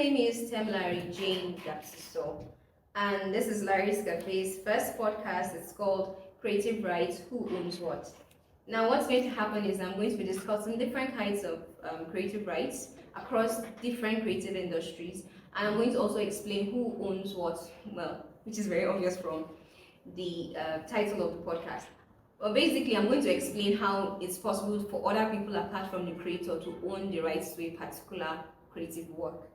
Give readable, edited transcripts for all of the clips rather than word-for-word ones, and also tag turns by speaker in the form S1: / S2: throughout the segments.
S1: name is Lari Jane Gapsiso, and this is Lari's Cafe's first podcast. It's called Creative Rights, Who Owns What? Now, what's going to happen is I'm going to be discussing different kinds of creative rights across different creative industries, and I'm going to also explain who owns what, well, which is very obvious from the title of the podcast. Well, basically, I'm going to explain how it's possible for other people apart from the creator to own the rights to a particular creative work.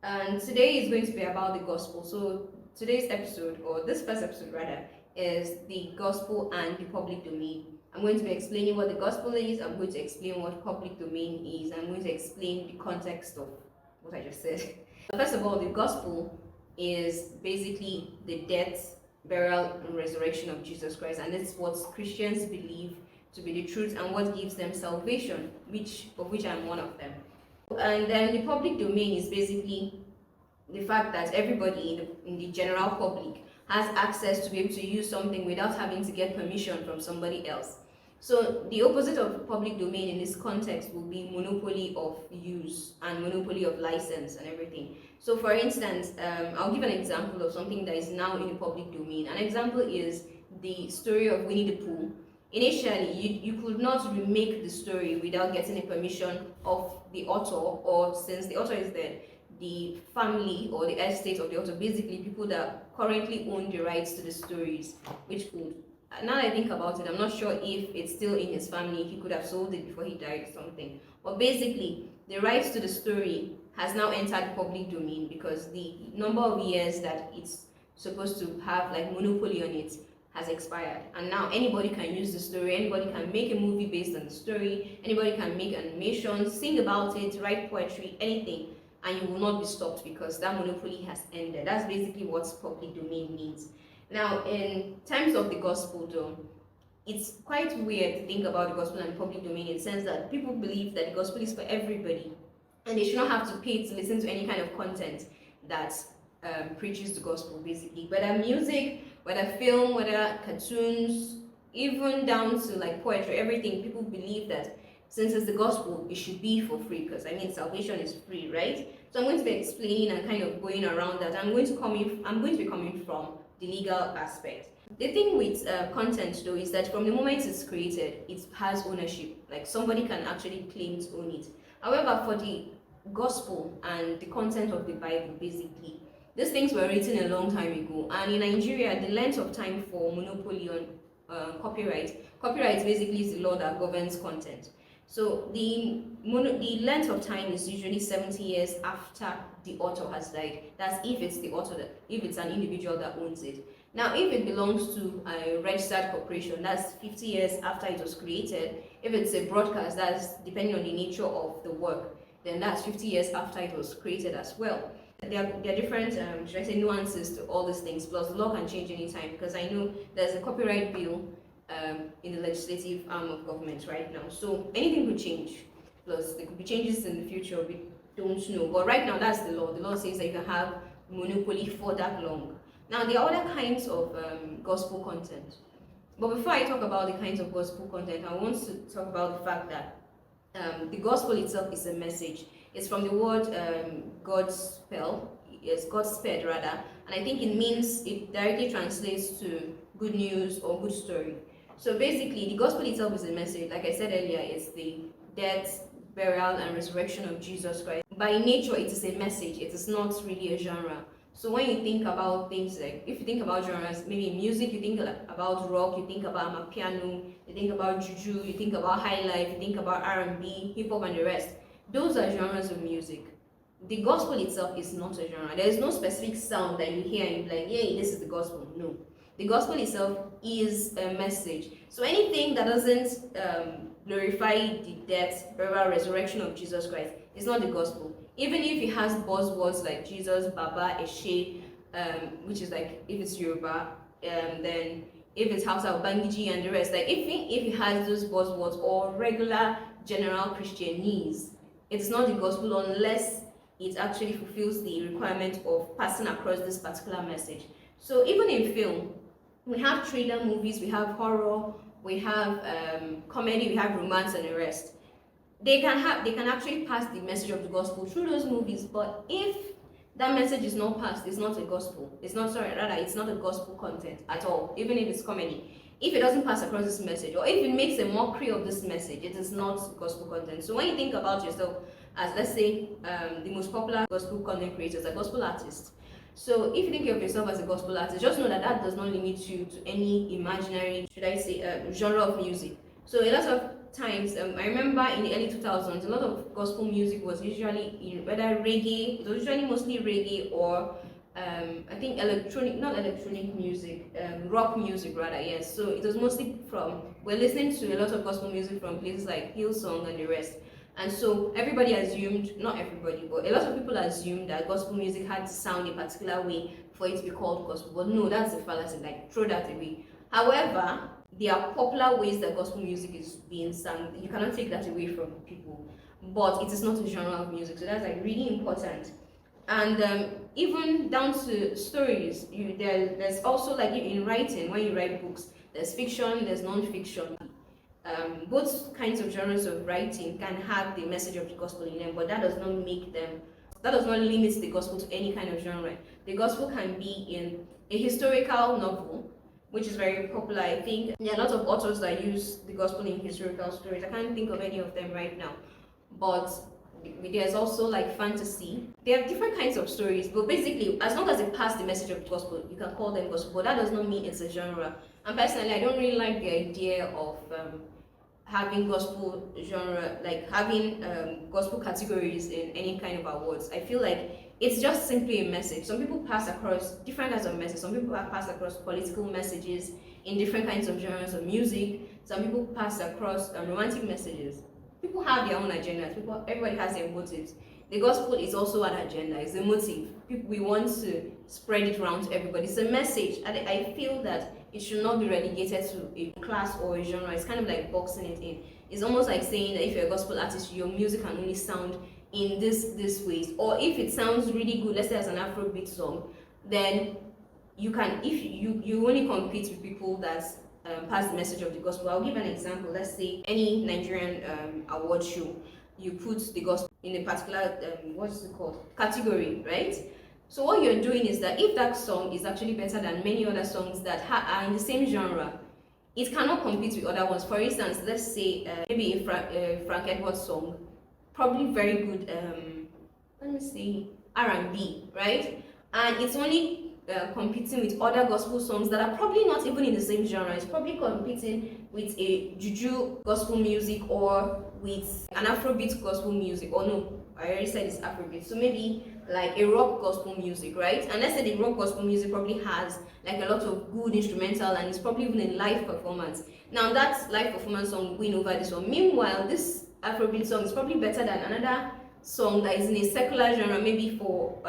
S1: And today is going to be about the gospel. So today's episode, or this first episode rather, is the gospel and the public domain. I'm going to be explaining what the gospel is, I'm going to explain what public domain is, I'm going to explain the context of what I just said. First of all, the gospel is basically the death, burial, and resurrection of Jesus Christ, and it's what Christians believe to be the truth and what gives them salvation, of which I'm one of them. And then the public domain is basically the fact that everybody in the general public has access to be able to use something without having to get permission from somebody else. So the opposite of public domain in this context will be monopoly of use and monopoly of license and everything. So for instance, I'll give an example of something that is now in the public domain. An example is the story of Winnie the Pooh. Initially, you could not remake the story without getting a permission of the author, or since the author is dead, the family or the estate of the author, basically people that currently own the rights to the stories, which could, now that I think about it, I'm not sure if it's still in his family, he could have sold it before he died or something. But basically, the rights to the story has now entered the public domain because the number of years that it's supposed to have like monopoly on it has expired, and now anybody can use the story, anybody can make a movie based on the story, anybody can make animation, sing about it, write poetry, anything, and you will not be stopped because that monopoly has ended. That's basically what public domain means. Now, in terms of the gospel though, it's quite weird to think about the gospel and the public domain in the sense that people believe that the gospel is for everybody and they should not have to pay to listen to any kind of content that preaches the gospel, basically, whether music, whether film, whether cartoons, even down to like poetry, everything. People believe that since it's the gospel, it should be for free, because I mean salvation is free, right? So I'm going to be explaining and kind of going around that. I'm going to be coming from the legal aspect. The thing with content though is that from the moment it's created, it has ownership. Like somebody can actually claim to own it. However, for the gospel and the content of the Bible, basically, these things were written a long time ago, and in Nigeria, the length of time for monopoly on copyright basically is the law that governs content. So the length of time is usually 70 years after the author has died. That's if it's the author, if it's an individual that owns it. Now, if it belongs to a registered corporation, that's 50 years after it was created. If it's a broadcast, that's depending on the nature of the work, then that's 50 years after it was created as well. There are different, should I say, nuances to all these things, plus the law can change anytime, because I know there's a copyright bill in the legislative arm of government right now. So anything could change, plus there could be changes in the future, we don't know. But right now, that's the law. The law says that you can have monopoly for that long. Now, there are other kinds of gospel content. But before I talk about the kinds of gospel content, I want to talk about the fact that the gospel itself is a message. It's from the word Godspell rather, and I think it directly translates to good news or good story. So basically, the gospel itself is a message. Like I said earlier, it's the death, burial, and resurrection of Jesus Christ. By nature, it is a message. It is not really a genre. So when you think about things like, if you think about genres, maybe in music, you think about rock, you think about amapiano, you think about juju, you think about high life, you think about R&B, hip hop, and the rest. Those are genres of music. The gospel itself is not a genre. There is no specific sound that you hear and you're like, yay, this is the gospel. No. The gospel itself is a message. So anything that doesn't glorify the death, burial, resurrection of Jesus Christ is not the gospel. Even if it has buzzwords like Jesus, Baba, Eshe, which is like, if it's Yoruba, then if it's Hausa, Bangiji, and the rest, like if it has those buzzwords or regular general Christianese, it's not the gospel unless it actually fulfills the requirement of passing across this particular message. So even in film, we have thriller movies, we have horror, we have comedy, we have romance, and the rest. they can actually pass the message of the gospel through those movies, but if that message is not passed, it's not a gospel. It's not, sorry, rather, it's not a gospel content at all, even if it's comedy. If it doesn't pass across this message, or if it makes a mockery of this message, it is not gospel content. So when you think about yourself as, let's say, the most popular gospel content creators, a gospel artist. So if you think of yourself as a gospel artist, just know that that does not limit you to any imaginary, should I say, genre of music. So a lot of times, I remember in the early 2000s, a lot of gospel music was usually in whether reggae, it was usually mostly reggae or I think not electronic music, rock music rather, yes. So it was mostly we're listening to a lot of gospel music from places like Hillsong and the rest. And so everybody assumed, not everybody, but a lot of people assumed that gospel music had to sound a particular way for it to be called gospel. But no, that's a fallacy, like throw that away. However, there are popular ways that gospel music is being sung. You cannot take that away from people. But it is not a genre of music, so that's like really important. And even down to stories, there's also like in writing, when you write books, there's fiction, there's non-fiction. Both kinds of genres of writing can have the message of the gospel in them, but that does not limit the gospel to any kind of genre. The gospel can be in a historical novel, which is very popular. I think there are a lot of authors that use the gospel in historical stories. I can't think of any of them right now, but there's also like fantasy. There are different kinds of stories, but basically, as long as it pass the message of the gospel, you can call them gospel, but that does not mean it's a genre. And personally, I don't really like the idea of having gospel genre, like having gospel categories in any kind of awards. I feel like it's just simply a message. Some people pass across different kinds of messages. Some people pass across political messages in different kinds of genres of music. Some people pass across romantic messages. People have their own agendas. Everybody has their motives. The gospel is also an agenda. It's a motive. We want to spread it around to everybody. It's a message. And I feel that it should not be relegated to a class or a genre. It's kind of like boxing it in. It's almost like saying that if you're a gospel artist, your music can only sound in this ways. Or if it sounds really good, let's say as an Afrobeat song, then you can, if you only compete with people that pass the message of the gospel. I'll give an example. Let's say any Nigerian award show, you put the gospel in a particular what's it called, category, right? So what you're doing is that if that song is actually better than many other songs that are in the same genre, it cannot compete with other ones. For instance, let's say maybe a Frank Edwards song, probably very good let me see, R&B, right? And it's only competing with other gospel songs that are probably not even in the same genre. It's probably competing with a juju gospel music or with an Afrobeat gospel music. Or no, I already said it's Afrobeat. So maybe like a rock gospel music, right? And let's say the rock gospel music probably has like a lot of good instrumental and it's probably even a live performance. Now that live performance song win over this one. Meanwhile, this Afrobeat song is probably better than another song that is in a secular genre, maybe for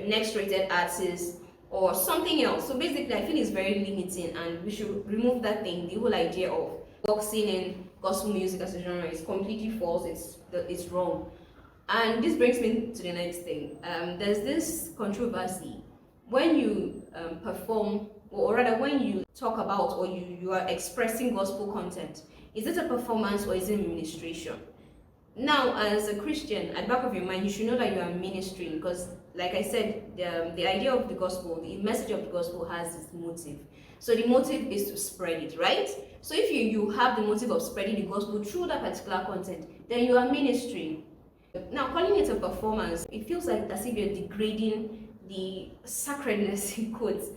S1: next rated artists or something else. So basically, I feel it's very limiting, and we should remove that thing. The whole idea of boxing in gospel music as a genre is completely false. It's wrong. And this brings me to the next thing. There's this controversy when you perform, or rather, when you talk about or you are expressing gospel content. Is it a performance or is it ministration? Now, as a Christian, at the back of your mind, you should know that you are ministering because, like I said, the idea of the gospel, the message of the gospel has its motive. So the motive is to spread it, right? So if you have the motive of spreading the gospel through that particular content, then you are ministering. Now, calling it a performance, it feels like as if you're degrading the sacredness, in quotes,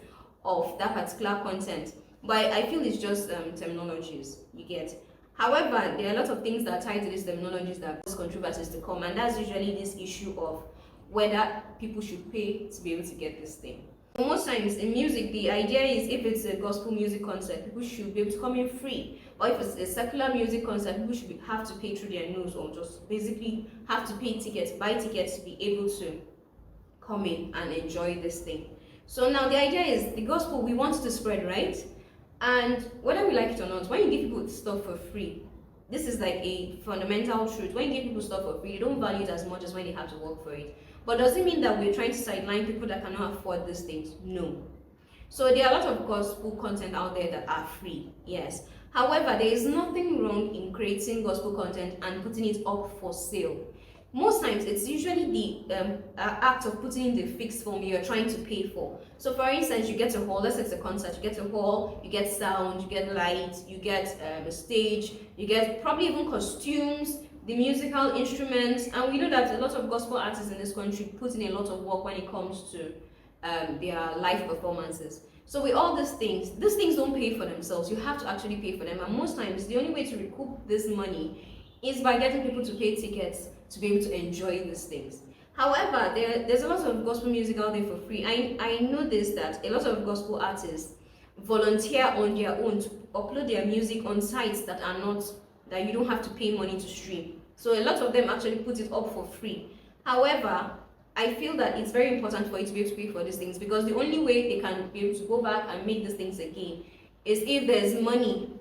S1: of that particular content. But I feel it's just terminologies, you get. However, there are a lot of things that are tied to these terminologies that cause controversies to come, and that's usually this issue of whether people should pay to be able to get this thing. Most times in music, the idea is if it's a gospel music concert, people should be able to come in free. Or if it's a secular music concert, people should have to pay through their nose or just basically have to pay tickets, buy tickets to be able to come in and enjoy this thing. So now the idea is the gospel we want to spread, right? And whether we like it or not, when you give people stuff for free, this is like a fundamental truth. When you give people stuff for free, you don't value it as much as when they have to work for it. But does it mean that we're trying to sideline people that cannot afford these things? No. So there are a lot of gospel content out there that are free, yes. However, there is nothing wrong in creating gospel content and putting it up for sale. Most times, it's usually the act of putting in the fixed form you're trying to pay for. So, for instance, you get a hall, let's say it's a concert, you get a hall, you get sound, you get lights, you get a stage, you get probably even costumes, the musical instruments, and we know that a lot of gospel artists in this country put in a lot of work when it comes to their live performances. So with all these things don't pay for themselves. You have to actually pay for them, and most times the only way to recoup this money is by getting people to pay tickets to be able to enjoy these things. However, there's a lot of gospel music out there for free. I noticed that a lot of gospel artists volunteer on their own to upload their music on sites that are not, that you don't have to pay money to stream. So a lot of them actually put it up for free. However, I feel that it's very important for you to be able to pay for these things, because the only way they can be able to go back and make these things again is if there's money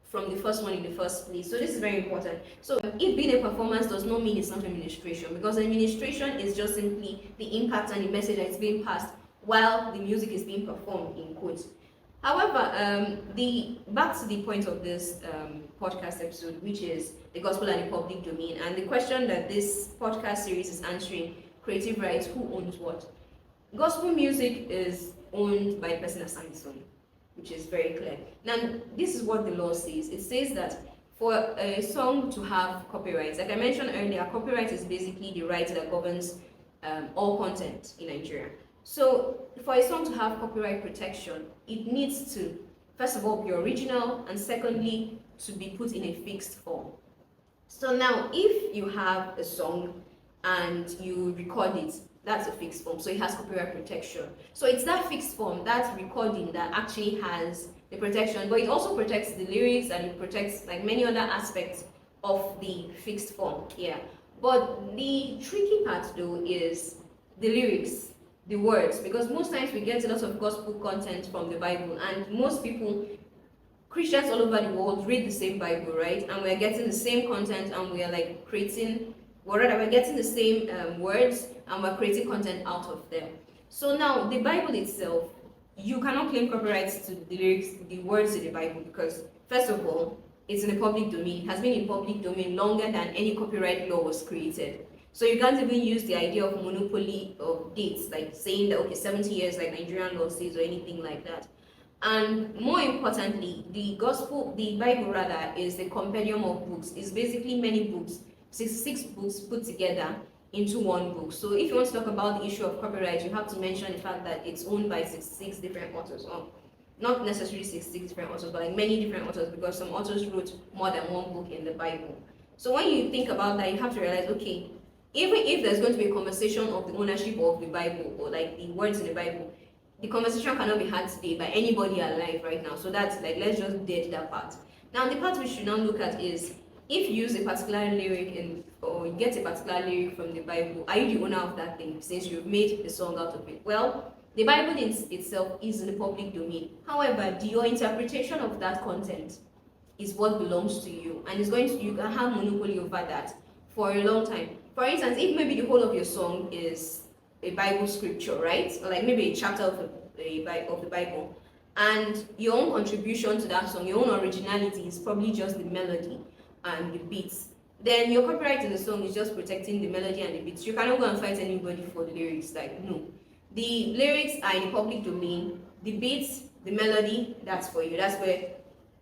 S1: from the first one in the first place. So this is very important. So if being a performance does not mean it's not administration, because administration is just simply the impact and the message that is being passed while the music is being performed, in quotes. However, back to the point of this podcast episode, which is the gospel and the public domain, and the question that this podcast series is answering: creative rights, who owns what? Gospel music is owned by the person that sang the song, which is very clear. Now, this is what the law says. It says that for a song to have copyright, like I mentioned earlier, copyright is basically the right that governs all content in Nigeria. So for a song to have copyright protection, it needs to, first of all, be original, and secondly, to be put in a fixed form. So now, if you have a song and you record it, that's a fixed form, so it has copyright protection. So it's that fixed form, that recording, that actually has the protection, but it also protects the lyrics, and it protects like many other aspects of the fixed form. Yeah. But the tricky part though is the lyrics, the words, because most times we get a lot of gospel content from the Bible, and most people, Christians all over the world, read the same Bible, right? And we're getting the same content, and we're like creating, or rather, we're getting the same words, and we're creating content out of them. So now, the Bible itself, you cannot claim copyrights to the lyrics, the words in the Bible, because first of all, it's in the public domain. It has been in public domain longer than any copyright law was created. So you can't even use the idea of monopoly of dates, like saying that, okay, 70 years like Nigerian law says, or anything like that. And more importantly, the Bible rather, is the compendium of books. It's basically many books, 66 books put together into one book. So if you want to talk about the issue of copyright, you have to mention the fact that it's owned by 66 different authors, or not necessarily 66 different authors, but like many different authors, because some authors wrote more than one book in the Bible. So when you think about that, you have to realize, okay, even if there's going to be a conversation of the ownership of the Bible, or like the words in the Bible, the conversation cannot be had today by anybody alive right now. So that's like, let's just dead that part. Now the part we should now look at is, if you use a particular lyric or you get a particular lyric from the Bible, are you the owner of that thing since you've made the song out of it? Well, the Bible itself is in the public domain. However, your interpretation of that content is what belongs to you, and you can have monopoly over that for a long time. For instance, if maybe the whole of your song is a Bible scripture, right? Or like maybe a chapter of the Bible, and your own contribution to that song, your own originality is probably just the melody and the beats, then your copyright in the song is just protecting the melody and the beats. You cannot go and fight anybody for the lyrics. Like, no. The lyrics are in the public domain. The beats, the melody, that's for you. That's where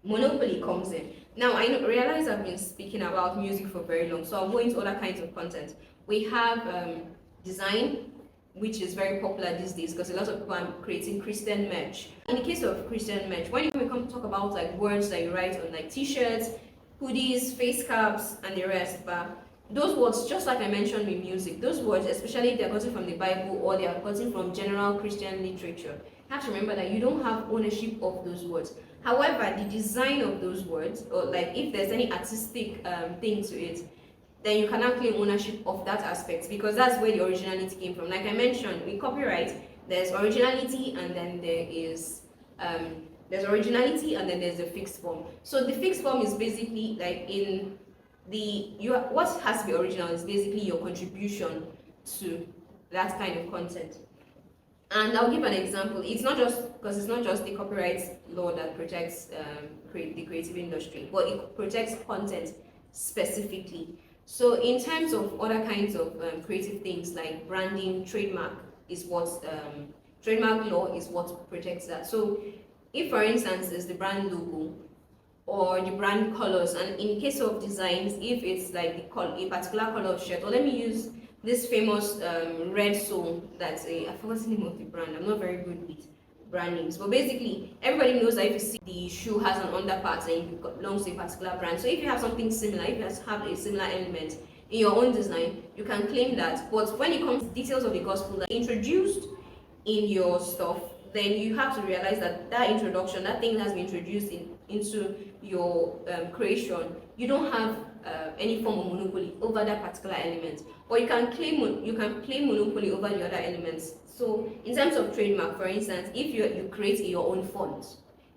S1: monopoly comes in. Now, I realize I've been speaking about music for very long, so I'll go into other kinds of content. We have design, which is very popular these days because a lot of people are creating Christian merch. In the case of Christian merch, when we come to talk about like words that you write on like t-shirts, hoodies, face caps, and the rest, but those words, just like I mentioned with music, those words, especially if they're gotten from the Bible or they are gotten from general Christian literature, you have to remember that you don't have ownership of those words. However, the design of those words, or like if there's any artistic thing to it, then you cannot claim ownership of that aspect, because that's where the originality came from. Like I mentioned, with copyright, there's originality, and then there's originality, and then there's the fixed form. So the fixed form is basically like what has to be original is basically your contribution to that kind of content. And I'll give an example. It's not just the copyright law that protects the creative industry, but it protects content specifically. So in terms of other kinds of creative things like branding, trademark law is what protects that. So if, for instance, is the brand logo or the brand colors, and in case of designs, if it's like a particular color of shirt, or let me use this famous red sole that's I forgot the name of the brand. I'm not very good with brand names, but basically everybody knows that if you see the shoe has an underpart and it belongs to a particular brand, so if you have something similar, if you have a similar element in your own design, you can claim that. But when it comes to details of the gospel that introduced in your stuff, then you have to realize that that introduction, that thing has been introduced into your creation, you don't have any form of monopoly over that particular element, or you can claim monopoly over the other elements. So in terms of trademark, for instance, if you create your own font,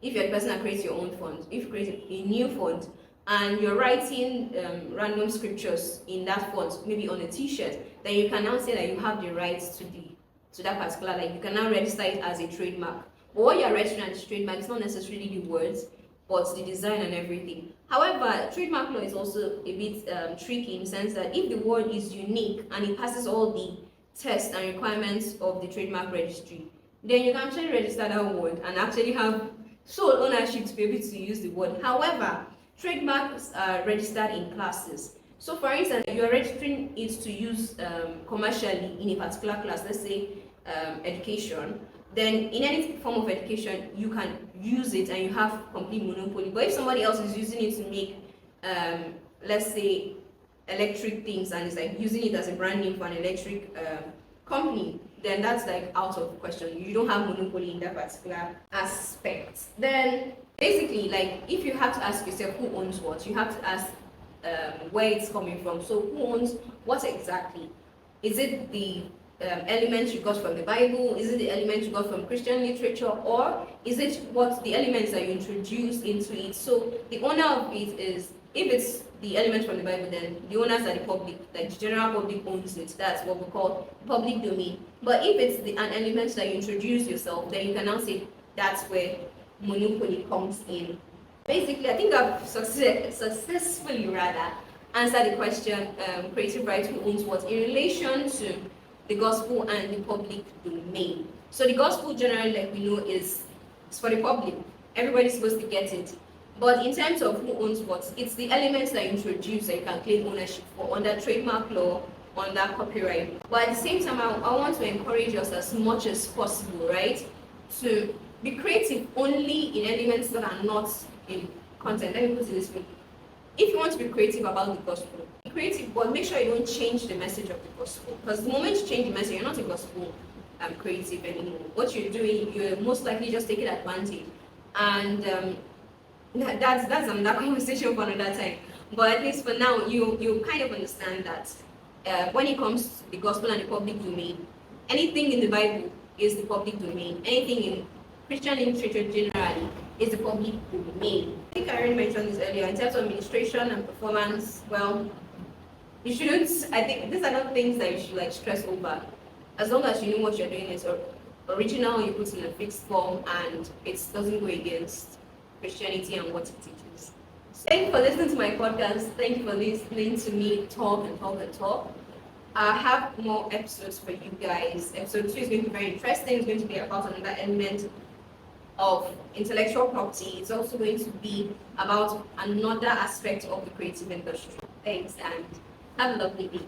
S1: if you're the person that creates your own font, if you create a new font and you're writing random scriptures in that font, maybe on a t-shirt, then you can now say that you have the rights to that particular, like you can now register it as a trademark. But what you're registering as a trademark is not necessarily the words, but the design and everything. However, trademark law is also a bit tricky in the sense that if the word is unique and it passes all the tests and requirements of the trademark registry, then you can actually register that word and actually have sole ownership to be able to use the word. However, trademarks are registered in classes. So for instance, you are registering it to use commercially in a particular class, let's say education, then in any form of education, you can use it and you have complete monopoly. But if somebody else is using it to make, let's say, electric things and is like using it as a brand name for an electric company, then that's like out of question. You don't have monopoly in that particular aspect. Then basically, like if you have to ask yourself who owns what, you have to ask where it's coming from. So who owns what exactly? Is it the elements you got from the Bible? Is it the elements you got from Christian literature? Or is it what the elements that you introduced into it? So the owner of it is, if it's the elements from the Bible, then the owners are the public, like the general public owns it. That's what we call public domain. But if it's an element that you introduce yourself, then you can now say that's where monopoly comes in. Basically, I think I've successfully answered the question, creative rights, who owns what, in relation to the gospel and the public domain. So the gospel generally, like we know, is for the public. Everybody's supposed to get it. But in terms of who owns what, it's the elements that you introduce that you can claim ownership for under trademark law, under copyright. But at the same time, I want to encourage us as much as possible, right, to be creative only in elements that are not in content. Let me put it this way. If you want to be creative about the gospel, be creative, but make sure you don't change the message of the gospel. Because the moment you change the message, you're not a gospel creative anymore. What you're doing, you're most likely just taking advantage. And that's another conversation for another time. But at least for now, you kind of understand that when it comes to the gospel and the public domain, anything in the Bible is the public domain. Anything in Christian literature generally is the public domain. I think I already mentioned this earlier. In terms of administration and performance, well, you shouldn't, I think these are not things that you should like stress over. As long as you know what you're doing is original, you put in a fixed form, and it doesn't go against Christianity and what it teaches. So thank you for listening to my podcast. Thank you for listening to me talk and talk and talk. I have more episodes for you guys. Episode 2 is going to be very interesting. It's going to be about another element of intellectual property. It's also going to be about another aspect of the creative industry. Thanks, and have a lovely day.